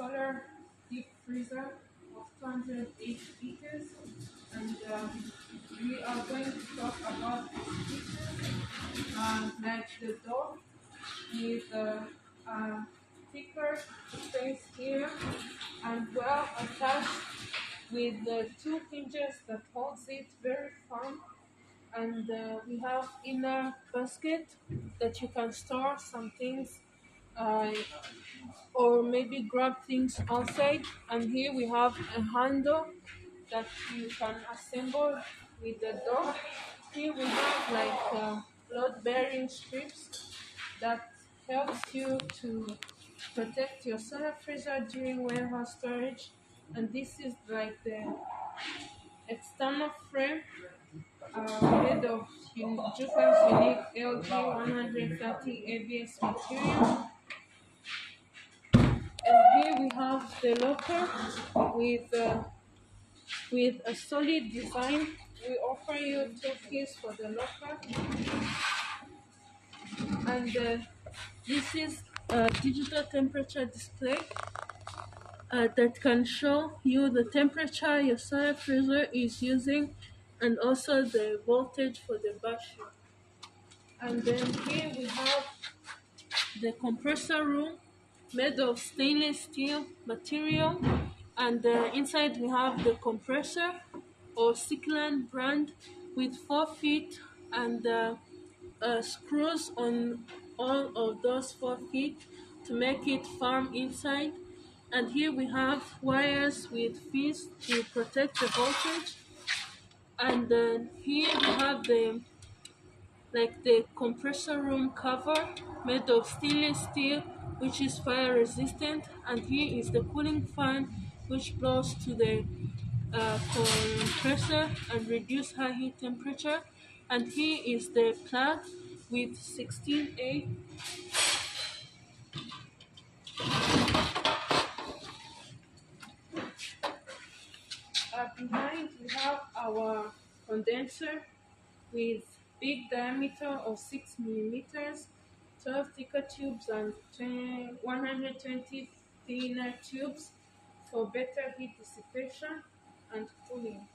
solar deep freezer of 208 liters, and we are going to talk about its features, like the door with a thicker space here and well attached with the two hinges that holds it very firm, and we have inner basket that you can store some things uh, or maybe grab things outside. And here we have a handle that you can assemble with the door. Here we have like load bearing strips that helps you to protect your solar freezer during warehouse storage. And this is like the external frame made of Jufra's unique LG 130 ABS material. And here we have the locker with a solid design. We offer you two keys for the locker, and this is a digital temperature display that can show you the temperature your solar freezer is using and also the voltage for the battery. And then here we have the compressor room made of stainless steel material, and inside we have the compressor or Sickland brand with 4 feet and screws on all of those 4 feet to make it firm inside. And here we have wires with fins to protect the voltage, and then here we have the compressor room cover made of stainless steel, which is fire resistant. And here is the cooling fan, which blows to the compressor and reduce high heat temperature. And here is the plug with 16A. Behind we have our condenser with big diameter of 6 millimeters, 12 thicker tubes and 120 thinner tubes for better heat dissipation and cooling.